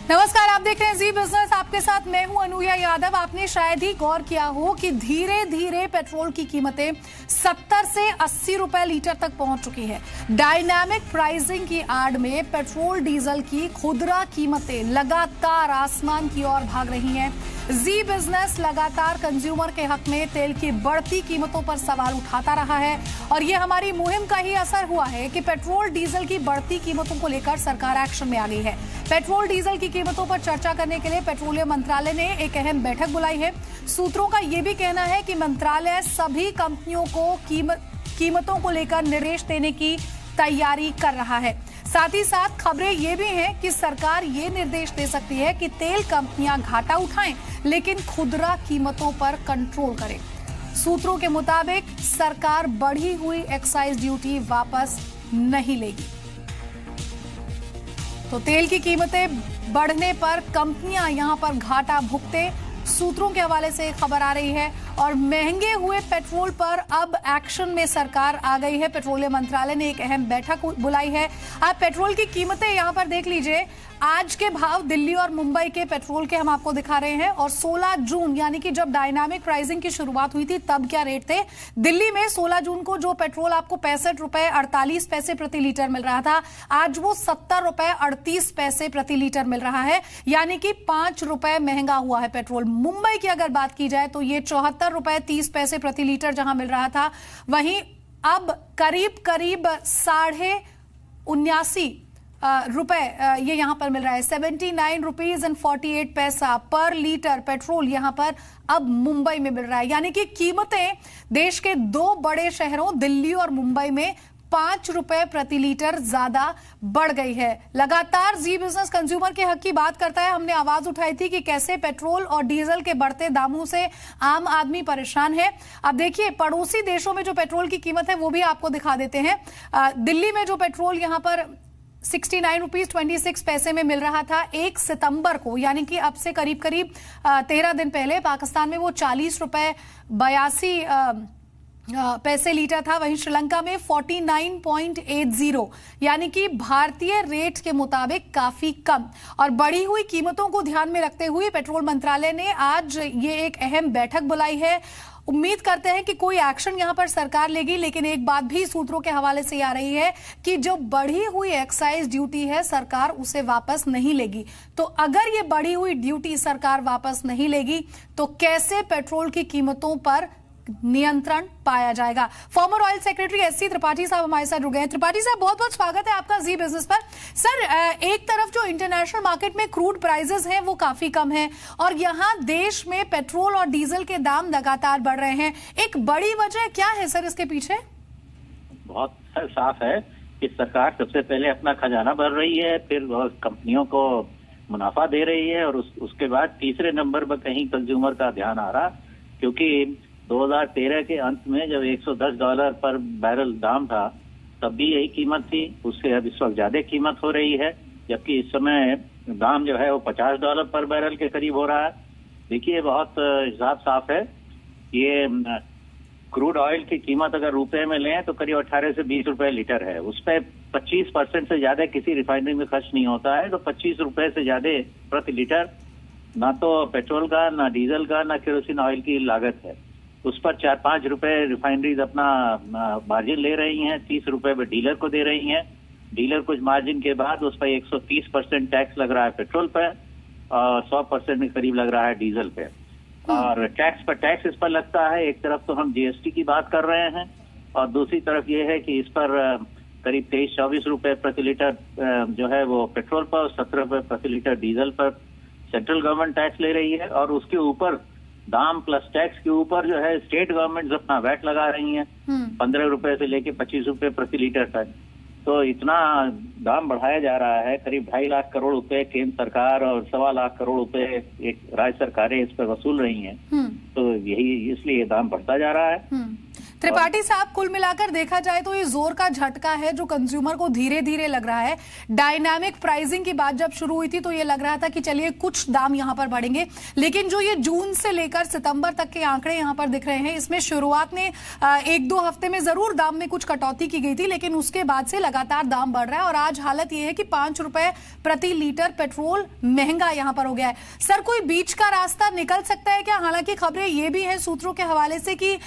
नमस्कार, आप देख रहे हैं जी बिजनेस। आपके साथ मैं हूं अनुया यादव। आपने शायद ही गौर किया हो कि धीरे धीरे पेट्रोल की कीमतें 70 से 80 रुपए लीटर तक पहुंच चुकी है। डायनामिक प्राइसिंग की आड़ में पेट्रोल डीजल की खुदरा कीमतें लगातार आसमान की ओर भाग रही हैं। जी बिजनेस लगातार कंज्यूमर के हक में तेल की बढ़ती कीमतों पर सवाल उठाता रहा है और ये हमारी मुहिम का ही असर हुआ है कि पेट्रोल डीजल की बढ़ती कीमतों को लेकर सरकार एक्शन में आ गई है। पेट्रोल डीजल की कीमतों पर चर्चा करने के लिए पेट्रोलियम मंत्रालय ने एक अहम बैठक बुलाई है। सूत्रों का यह भी कहना है कि मंत्रालय सभी कंपनियों को कीमतों को लेकर निर्देश देने की तैयारी कर रहा है। साथ ही साथ खबरें ये भी हैं कि सरकार ये निर्देश दे सकती है कि तेल कंपनियां घाटा उठाएं लेकिन खुदरा कीमतों पर कंट्रोल करें। सूत्रों के मुताबिक सरकार बढ़ी हुई एक्साइज ड्यूटी वापस नहीं लेगी। तो तेल की कीमतें बढ़ने पर कंपनियां यहां पर घाटा भुगते, सूत्रों के हवाले से खबर आ रही है। और महंगे हुए पेट्रोल पर अब एक्शन में सरकार आ गई है। पेट्रोलियम मंत्रालय ने एक अहम बैठक बुलाई है। आप पेट्रोल की कीमतें यहां पर देख लीजिए। आज के भाव दिल्ली और मुंबई के पेट्रोल के हम आपको दिखा रहे हैं और 16 जून यानी कि जब डायनामिक प्राइसिंग की शुरुआत हुई थी तब क्या रेट थे। दिल्ली में 16 जून को जो पेट्रोल आपको 65 रुपए 48 पैसे प्रति लीटर मिल रहा था, आज वो 70 रुपए 38 पैसे प्रति लीटर मिल रहा है, यानी कि 5 रुपए महंगा हुआ है पेट्रोल। मुंबई की अगर बात की जाए तो ये 74 रुपए 30 पैसे प्रति लीटर जहां मिल रहा था, वहीं अब करीब 79.48 रुपए ये यहां पर मिल रहा है। 79 रुपीज एंड 48 पैसा पर लीटर पेट्रोल यहां पर अब मुंबई में मिल रहा है, यानी कि कीमतें देश के दो बड़े शहरों दिल्ली और मुंबई में 5 रुपए प्रति लीटर ज्यादा बढ़ गई है। लगातार जी बिजनेस कंज्यूमर के हक की बात करता है। हमने आवाज उठाई थी कि कैसे पेट्रोल और डीजल के बढ़ते दामों से आम आदमी परेशान है। अब देखिए, पड़ोसी देशों में जो पेट्रोल की कीमत है वो भी आपको दिखा देते हैं। दिल्ली में जो पेट्रोल यहां पर 69 रुपीज 26 पैसे में मिल रहा था 1 सितंबर को, यानी कि अब से करीब 13 दिन पहले। पाकिस्तान में वो 40 रुपए 82 पैसे लीटर था। वहीं श्रीलंका में 49.80, यानी कि भारतीय रेट के मुताबिक काफी कम। और बढ़ी हुई कीमतों को ध्यान में रखते हुए पेट्रोल मंत्रालय ने आज ये एक अहम बैठक बुलाई है। उम्मीद करते हैं कि कोई एक्शन यहां पर सरकार लेगी, लेकिन एक बात भी सूत्रों के हवाले से आ रही है कि जो बढ़ी हुई एक्साइज ड्यूटी है सरकार उसे वापस नहीं लेगी। तो अगर ये बढ़ी हुई ड्यूटी सरकार वापस नहीं लेगी तो कैसे पेट्रोल की कीमतों पर नियंत्रण पाया जाएगा। Farmer oil secretary SC Tripathi साहब हमारे साथ जुड़ गए हैं। त्रिपाठी साहब, बहुत बहुत स्वागत है आपका जी बिजनेस पर। सर, एक तरफ जो इंटरनेशनल मार्केट में क्रूड प्राइसेस हैं वो काफी कम है और यहाँ देश में पेट्रोल और डीजल के दाम लगातार बढ़ रहे हैं। एक बड़ी वजह क्या है सर इसके पीछे? बहुत साफ है कि सरकार सबसे पहले अपना खजाना भर रही है, फिर कंपनियों को मुनाफा दे रही है और उसके बाद तीसरे नंबर पर कहीं कंज्यूमर का ध्यान आ रहा, क्योंकि 2013 के अंत में जब $110 पर बैरल दाम था तब भी यही कीमत थी। उससे अब इस वक्त ज्यादा कीमत हो रही है, जबकि इस समय दाम जो है वो $50 पर बैरल के करीब हो रहा है। देखिए, बहुत हिसाब साफ है। ये क्रूड ऑयल की कीमत अगर रुपए में लें तो करीब 18 से 20 रुपए लीटर है। उस पर 25% से ज्यादा किसी रिफाइनरी में खर्च नहीं होता है, तो 25 रुपए से ज्यादा प्रति लीटर ना तो पेट्रोल का, ना डीजल का, ना केरोसिन ऑयल की लागत है। उस पर 4-5 रुपए रिफाइनरीज अपना मार्जिन ले रही हैं, 30 रुपए में डीलर को दे रही हैं। डीलर कुछ मार्जिन के बाद उस पर 130% टैक्स लग रहा है पेट्रोल पर और 100% के करीब लग रहा है डीजल पे। और टैक्स पर टैक्स इस पर लगता है। एक तरफ तो हम जीएसटी की बात कर रहे हैं और दूसरी तरफ ये है कि इस पर करीब 23-24 रुपए प्रति लीटर जो है वो पेट्रोल पर, 17 रुपए प्रति लीटर डीजल पर सेंट्रल गवर्नमेंट टैक्स ले रही है। और उसके ऊपर दाम प्लस टैक्स के ऊपर जो है स्टेट गवर्नमेंट अपना वैट लगा रही हैं 15 रुपए से लेके 25 रुपए प्रति लीटर तक। तो इतना दाम बढ़ाया जा रहा है। करीब 2.5 लाख करोड़ रुपए केंद्र सरकार और 1.25 लाख करोड़ रुपए एक राज्य सरकारें इस पर वसूल रही हैं। तो यही इसलिए दाम बढ़ता जा रहा है। त्रिपाठी साहब, कुल मिलाकर देखा जाए तो ये जोर का झटका है जो कंज्यूमर को धीरे धीरे लग रहा है। डायनामिक प्राइसिंग की बात जब शुरू हुई थी तो ये लग रहा था कि चलिए कुछ दाम यहां पर बढ़ेंगे, लेकिन जो ये जून से लेकर सितंबर तक के आंकड़े यहां पर दिख रहे हैं, इसमें शुरुआत में 1-2 हफ्ते में जरूर दाम में कुछ कटौती की गई थी, लेकिन उसके बाद से लगातार दाम बढ़ रहा है और आज हालत ये है कि 5 रुपए प्रति लीटर पेट्रोल महंगा यहां पर हो गया है। सर, कोई बीच का रास्ता निकल सकता है क्या? हालांकि खबरें ये भी है सूत्रों के हवाले से कि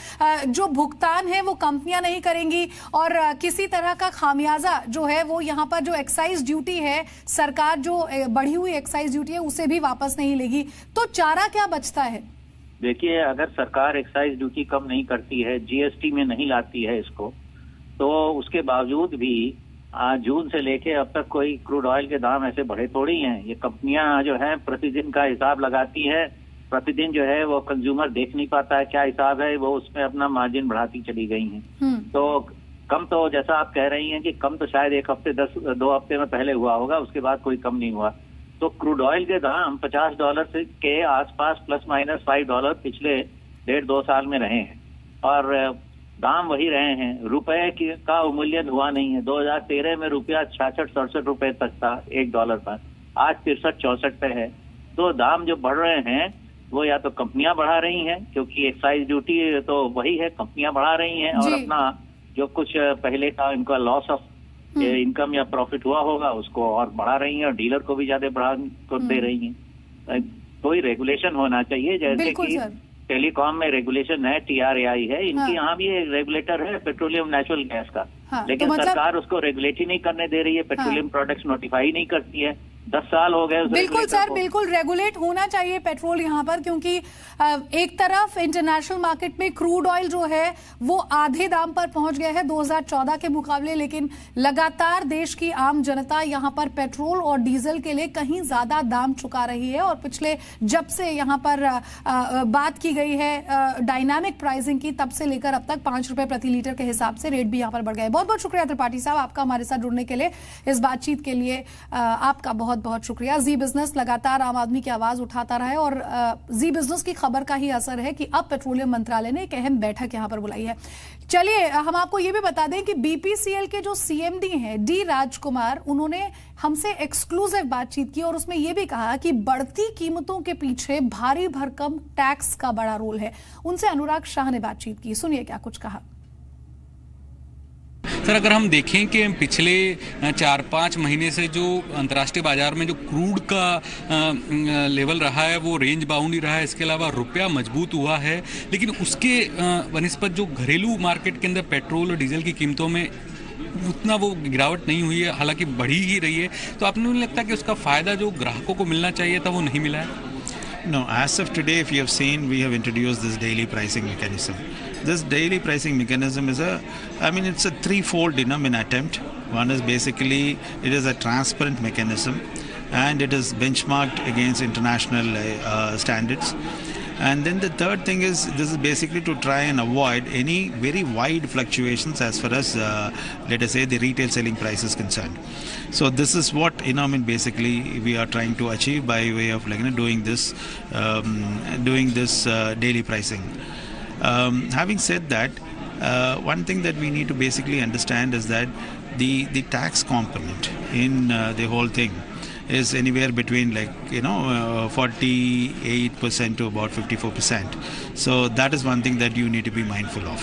जो भुगतान है वो कंपनियां नहीं करेंगी और किसी तरह का खामियाजा जो है वो यहां पर जो एक्साइज ड्यूटी है, सरकार जो बढ़ी हुई एक्साइज ड्यूटी है उसे भी वापस नहीं लेगी, तो चारा क्या बचता है? देखिए, अगर सरकार एक्साइज ड्यूटी कम नहीं करती है, जीएसटी में नहीं लाती है इसको, तो उसके बावजूद भी जून से लेके अब तक कोई क्रूड ऑयल के दाम ऐसे बढ़े थोड़ी हैं। ये कंपनियां जो है प्रतिदिन का हिसाब लगाती है, प्रतिदिन जो है वो कंज्यूमर देख नहीं पाता है क्या हिसाब है, वो उसमें अपना मार्जिन बढ़ाती चली गई हैं। तो कम तो जैसा आप कह रही हैं कि कम तो शायद 1 हफ्ते 2 हफ्ते में पहले हुआ होगा, उसके बाद कोई कम नहीं हुआ। तो क्रूड ऑयल के दाम $50 के आसपास +-5 पिछले 1.5-2 साल में रहे हैं और दाम वही रहे हैं। रुपए का अवमूल्यन हुआ नहीं है। 2013 में रुपया 66-67 रुपए तक था $1 पर, आज 63-64 पे है। तो दाम जो बढ़ रहे हैं वो या तो कंपनियां बढ़ा रही हैं, क्योंकि एक्साइज ड्यूटी तो वही है, कंपनियां बढ़ा रही हैं और अपना जो कुछ पहले का इनका लॉस ऑफ इनकम या प्रॉफिट हुआ होगा उसको और बढ़ा रही हैं और डीलर को भी ज्यादा बढ़ा कर दे रही हैं। कोई रेगुलेशन होना चाहिए, जैसे कि टेलीकॉम में रेगुलेशन है, TRAI है, इनकी यहाँ भी एक रेगुलेटर है पेट्रोलियम नेचुरल गैस का, लेकिन तो सरकार उसको रेगुलेट ही नहीं करने दे रही है, पेट्रोलियम प्रोडक्ट्स नोटिफाई नहीं करती है। 10 साल हो गए। बिल्कुल सर, बिल्कुल रेगुलेट होना चाहिए पेट्रोल यहाँ पर, क्योंकि एक तरफ इंटरनेशनल मार्केट में क्रूड ऑयल जो है वो आधे दाम पर पहुंच गया है 2014 के मुकाबले, लेकिन लगातार देश की आम जनता यहाँ पर पेट्रोल और डीजल के लिए कहीं ज्यादा दाम चुका रही है। और पिछले जब से यहाँ पर बात की गई है डायनामिक प्राइसिंग की, तब से लेकर अब तक 5 रुपए प्रति लीटर के हिसाब से रेट भी यहाँ पर बढ़ गए। बहुत बहुत शुक्रिया त्रिपाठी साहब आपका हमारे साथ जुड़ने के लिए, इस बातचीत के लिए आपका बहुत बहुत शुक्रिया। जी बिजनेस लगातार आम आदमी की आवाज उठाता रहा है और जी बिजनेस की खबर का ही असर है कि अब पेट्रोलियम मंत्रालय ने एक अहम बैठक यहां पर बुलाई है। चलिए हम आपको ये भी बता दें कि BPCL के जो CMD हैं D राजकुमार, उन्होंने हमसे एक्सक्लूसिव बातचीत की और उसमें यह भी कहा कि बढ़ती कीमतों के पीछे भारी भरकम टैक्स का बड़ा रोल है। उनसे अनुराग शाह ने बातचीत की, सुनिए क्या कुछ कहा। सर, अगर हम देखें कि पिछले 4-5 महीने से जो अंतर्राष्ट्रीय बाजार में जो क्रूड का लेवल रहा है वो रेंज बाउंड ही रहा है, इसके अलावा रुपया मजबूत हुआ है, लेकिन उसके बनिस्बत जो घरेलू मार्केट के अंदर पेट्रोल और डीजल की कीमतों में उतना वो गिरावट नहीं हुई है, हालांकि बढ़ी ही रही है। तो आपको नहीं लगता कि उसका फायदा जो ग्राहकों को मिलना चाहिए था वो नहीं मिला है? No, as of today, if you have seen, we have introduced this daily pricing mechanism. This daily pricing mechanism is it's a threefold attempt. One is basically, it is a transparent mechanism and it is benchmarked against international standards. And then the third thing is, this is basically to try and avoid any very wide fluctuations as far as, let us say, the retail selling price is concerned. So this is what, basically we are trying to achieve by way of doing this daily pricing. Having said that, one thing that we need to basically understand is that the tax component in the whole thing is anywhere between 48% to about 54%. So that is one thing that you need to be mindful of.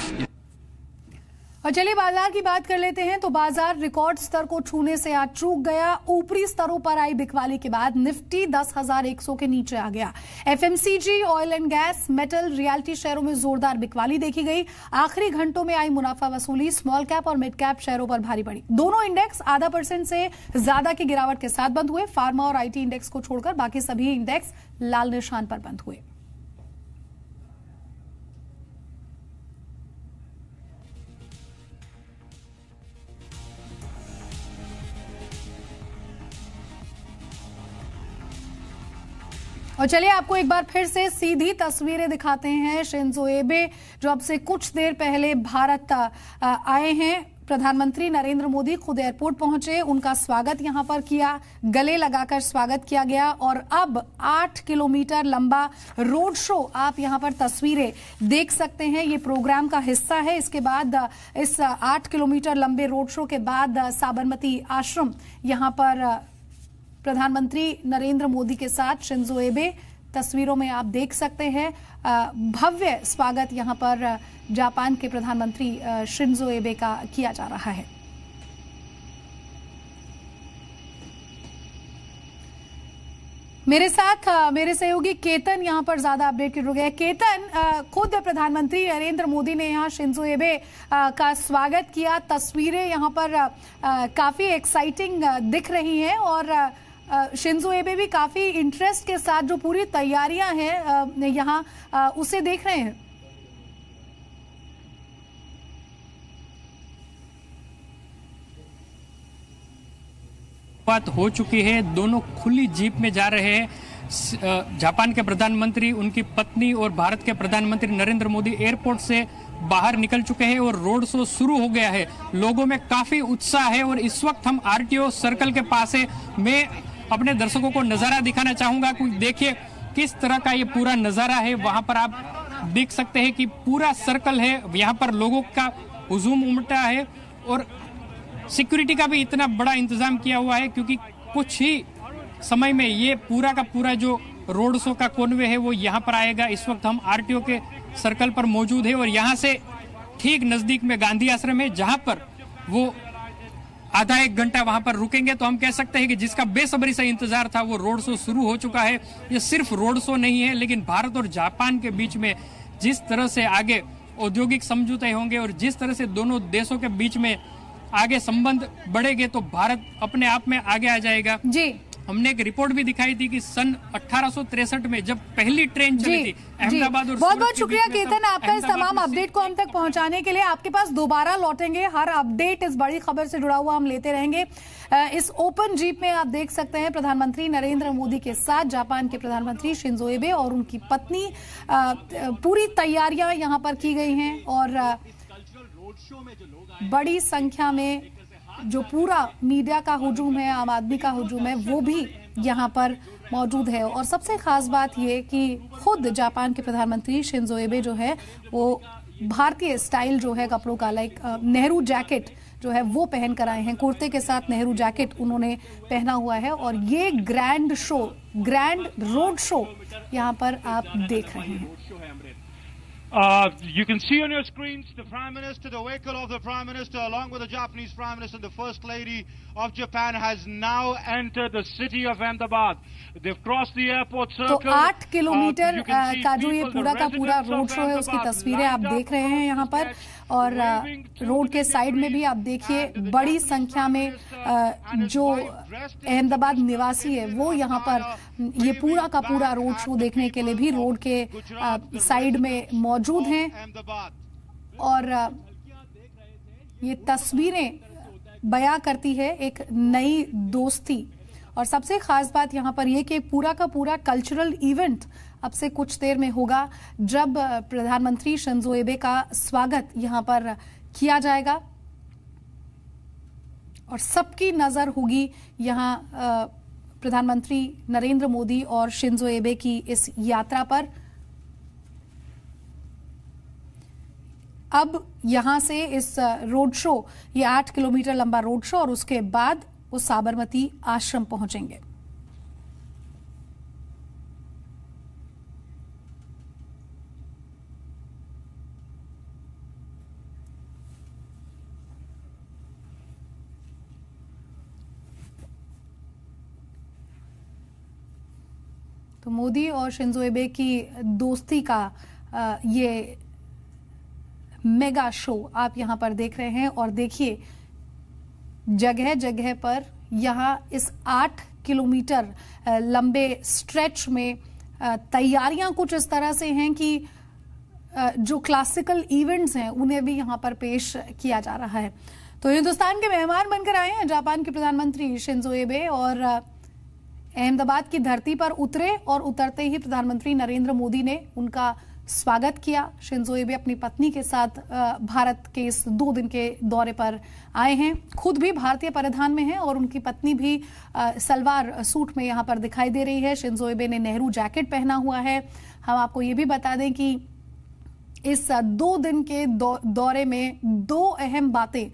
और चलिए बाजार की बात कर लेते हैं। तो बाजार रिकॉर्ड स्तर को छूने से आज चूक गया। ऊपरी स्तरों पर आई बिकवाली के बाद निफ्टी 10,100 के नीचे आ गया। FMCG, oil and gas, metal, realty शेयरों में जोरदार बिकवाली देखी गई। आखिरी घंटों में आई मुनाफा वसूली स्मॉल कैप और मिड कैप शेयरों पर भारी पड़ी। दोनों इंडेक्स 0.5% से ज्यादा की गिरावट के साथ बंद हुए। फार्मा और IT इंडेक्स को छोड़कर बाकी सभी इंडेक्स लाल निशान पर बंद हुए। और चलिए आपको एक बार फिर से सीधी तस्वीरें दिखाते हैं। शिंजो एबे जो अब से कुछ देर पहले भारत आए हैं, प्रधानमंत्री नरेंद्र मोदी खुद एयरपोर्ट पहुंचे, उनका स्वागत यहां पर किया, गले लगाकर स्वागत किया गया और अब 8 किलोमीटर लंबा रोड शो आप यहां पर तस्वीरें देख सकते हैं। ये प्रोग्राम का हिस्सा है। इसके बाद इस 8 किलोमीटर लंबे रोड शो के बाद साबरमती आश्रम यहां पर प्रधानमंत्री नरेंद्र मोदी के साथ शिंजो एबे, तस्वीरों में आप देख सकते हैं भव्य स्वागत यहां पर जापान के प्रधानमंत्री शिंजो एबे का किया जा रहा है। मेरे साथ मेरे सहयोगी केतन यहां पर ज्यादा अपडेट कर गए। केतन, खुद प्रधानमंत्री नरेंद्र मोदी ने यहां शिंजो एबे का स्वागत किया, तस्वीरें यहां पर काफी एक्साइटिंग दिख रही हैं और शिंजो एबे भी काफी इंटरेस्ट के साथ जो पूरी तैयारियां हैं यहां उसे देख रहे हैं। बात हो चुकी है, दोनों खुली जीप में जा रहे हैं। जापान के प्रधानमंत्री, उनकी पत्नी और भारत के प्रधानमंत्री नरेंद्र मोदी एयरपोर्ट से बाहर निकल चुके हैं और रोड शो शुरू हो गया है। लोगों में काफी उत्साह है और इस वक्त हम आरटीओ सर्कल के पास है। मैं अपने दर्शकों को नजारा दिखाना चाहूंगा। देखिए किस तरह का ये पूरा नजारा है। वहां पर आप देख सकते हैं कि पूरा सर्कल है, यहाँ पर लोगों का हुजूम उमटा है और सिक्योरिटी का भी इतना बड़ा इंतजाम किया हुआ है क्योंकि कुछ ही समय में ये पूरा का पूरा जो रोड शो का कॉन्वे है वो यहाँ पर आएगा। इस वक्त हम आरटीओ के सर्कल पर मौजूद है और यहाँ से ठीक नजदीक में गांधी आश्रम है जहां पर वो आधा एक घंटा वहां पर रुकेंगे। तो हम कह सकते हैं कि जिसका बेसब्री से इंतजार था वो रोड शो शुरू हो चुका है। ये सिर्फ रोड शो नहीं है, लेकिन भारत और जापान के बीच में जिस तरह से आगे औद्योगिक समझौते होंगे और जिस तरह से दोनों देशों के बीच में आगे संबंध बढ़ेंगे तो भारत अपने आप में आगे आ जाएगा। जी, हमने एक रिपोर्ट भी दिखाई थी कि सन 1863 में जब पहली ट्रेन चली थी अहमदाबाद और बहुत बहुत शुक्रिया केतन आपका इस तमाम अपडेट को हम तक पहुंचाने के लिए। आपके पास दोबारा लौटेंगे, हर अपडेट इस बड़ी खबर से जुड़ा हुआ हम लेते रहेंगे। इस ओपन जीप में आप देख सकते हैं प्रधानमंत्री नरेंद्र मोदी के साथ जापान के प्रधानमंत्री शिंजो एबे और उनकी पत्नी। पूरी तैयारियां यहां पर की गई हैं और बड़ी संख्या में जो पूरा मीडिया का हुजूम है, आम आदमी का हुजूम है, वो भी यहाँ पर मौजूद है। और सबसे खास बात ये कि खुद जापान के प्रधानमंत्री शिंजो एबे जो है वो भारतीय स्टाइल जो है कपड़ों का, लाइक नेहरू जैकेट जो है वो पहन कर आए हैं। कुर्ते के साथ नेहरू जैकेट उन्होंने पहना हुआ है और ये ग्रैंड रोड शो यहाँ पर आप देख रहे हैं। You can see on your screens the Prime Minister, the vehicle of the Prime Minister, along with the Japanese Prime Minister, the First Lady of Japan, has now entered the city of Ahmedabad. They've crossed the airport circle. तो 8 kilometre का जो ये पूरा का पूरा road show है उसकी तस्वीरें आप देख रहे हैं यहाँ पर और रोड के साइड में भी आप देखिए बड़ी संख्या में जो अहमदाबाद निवासी है वो यहाँ पर ये पूरा का पूरा रोड शो देखने के लिए भी रोड के साइड में मौजूद हैं और ये तस्वीरें बयां करती है एक नई दोस्ती। और सबसे खास बात यहाँ पर यह कि पूरा का पूरा कल्चरल इवेंट अब से कुछ देर में होगा जब प्रधानमंत्री शिंजो एबे का स्वागत यहाँ पर किया जाएगा और सबकी नजर होगी यहाँ प्रधानमंत्री नरेंद्र मोदी और शिंजो एबे की इस यात्रा पर। अब यहां से इस रोड शो, ये 8 किलोमीटर लंबा रोड शो और उसके बाद वो साबरमती आश्रम पहुंचेंगे। तो मोदी और शिंजो एबे की दोस्ती का ये मेगा शो आप यहां पर देख रहे हैं और देखिए जगह जगह पर यहां इस 8 किलोमीटर लंबे स्ट्रेच में तैयारियां कुछ इस तरह से हैं कि जो क्लासिकल इवेंट्स हैं उन्हें भी यहां पर पेश किया जा रहा है। तो हिंदुस्तान के मेहमान बनकर आए हैं जापान के प्रधानमंत्री शिंजो एबे और अहमदाबाद की धरती पर उतरे और उतरते ही प्रधानमंत्री नरेंद्र मोदी ने उनका स्वागत किया। शिंजो एबे अपनी पत्नी के साथ भारत के इस 2 दिन के दौरे पर आए हैं। खुद भी भारतीय परिधान में हैं और उनकी पत्नी भी सलवार सूट में यहां पर दिखाई दे रही है। शिंजो एबे ने नेहरू जैकेट पहना हुआ है। हम आपको ये भी बता दें कि इस 2 दिन के दौरे में 2 अहम बातें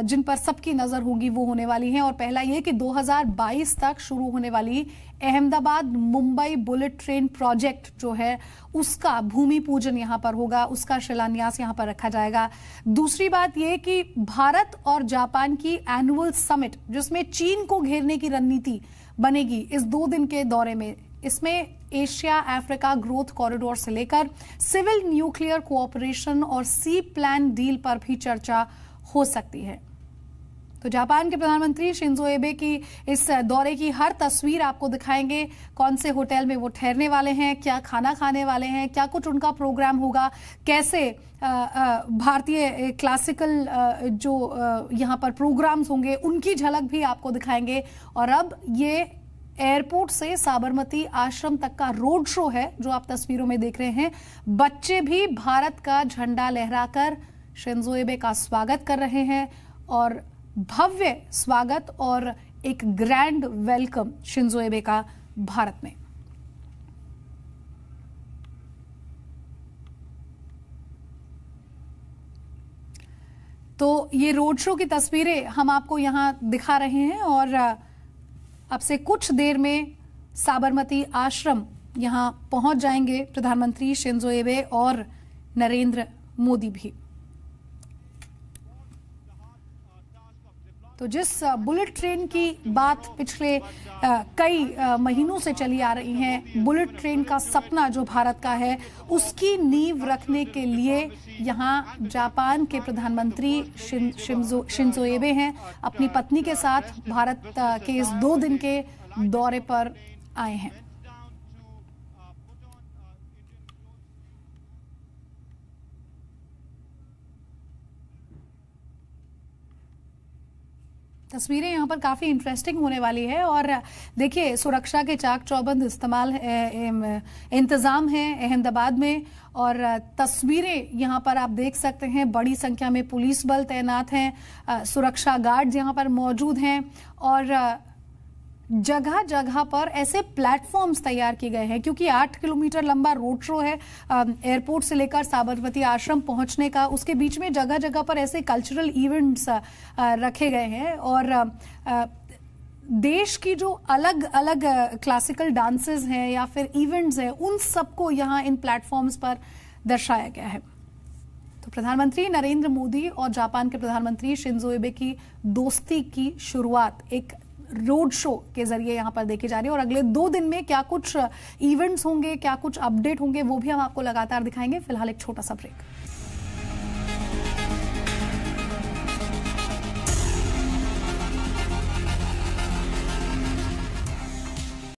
जिन पर सबकी नजर होगी वो होने वाली हैं। और पहला ये कि 2022 तक शुरू होने वाली Ahmedabad Mumbai bullet train project जो है उसका भूमि पूजन यहां पर होगा, उसका शिलान्यास यहां पर रखा जाएगा। दूसरी बात ये कि भारत और जापान की एनुअल समिट जिसमें चीन को घेरने की रणनीति बनेगी इस 2 दिन के दौरे में, इसमें एशिया अफ्रीका ग्रोथ कॉरिडोर से लेकर सिविल न्यूक्लियर कोऑपरेशन और सी प्लान डील पर भी चर्चा हो सकती है। तो जापान के प्रधानमंत्री शिंजो एबे की इस दौरे की हर तस्वीर आपको दिखाएंगे। कौन से होटल में वो ठहरने वाले हैं, क्या खाना खाने वाले हैं, क्या कुछ उनका प्रोग्राम होगा, कैसे भारतीय क्लासिकल जो यहाँ पर प्रोग्राम्स होंगे उनकी झलक भी आपको दिखाएंगे। और अब ये एयरपोर्ट से साबरमती आश्रम तक का रोड शो है जो आप तस्वीरों में देख रहे हैं। बच्चे भी भारत का झंडा लहराकर शिंजो एबे का स्वागत कर रहे हैं और भव्य स्वागत और एक ग्रैंड वेलकम शिंजो एबे का भारत में। तो ये रोड शो की तस्वीरें हम आपको यहां दिखा रहे हैं और अब से कुछ देर में साबरमती आश्रम यहां पहुंच जाएंगे प्रधानमंत्री शिंजो एबे और नरेंद्र मोदी भी। तो जिस बुलेट ट्रेन की बात पिछले कई महीनों से चली आ रही है, बुलेट ट्रेन का सपना जो भारत का है उसकी नींव रखने के लिए यहाँ जापान के प्रधानमंत्री शिंजो एबे हैं, अपनी पत्नी के साथ भारत के इस 2 दिन के दौरे पर आए हैं। तस्वीरें यहाँ पर काफी इंटरेस्टिंग होने वाली है और देखिए सुरक्षा के चाक चौबंद इंतजाम है अहमदाबाद में और तस्वीरें यहाँ पर आप देख सकते हैं। बड़ी संख्या में पुलिस बल तैनात हैं, सुरक्षा गार्ड्स यहाँ पर मौजूद हैं और जगह जगह पर ऐसे प्लेटफॉर्म्स तैयार किए गए हैं क्योंकि 8 किलोमीटर लंबा रोड शो है एयरपोर्ट से लेकर साबरमती आश्रम पहुंचने का। उसके बीच में जगह जगह पर ऐसे कल्चरल इवेंट्स रखे गए हैं और देश की जो अलग अलग क्लासिकल डांसेस हैं या फिर इवेंट्स हैं उन सबको यहाँ इन प्लेटफॉर्म्स पर दर्शाया गया है। तो प्रधानमंत्री नरेंद्र मोदी और जापान के प्रधानमंत्री शिंजो एबे की दोस्ती की शुरुआत एक रोड शो के जरिए यहां पर देखी जा रही है और अगले 2 दिन में क्या कुछ इवेंट्स होंगे, क्या कुछ अपडेट होंगे वो भी हम आपको लगातार दिखाएंगे। फिलहाल एक छोटा सा ब्रेक।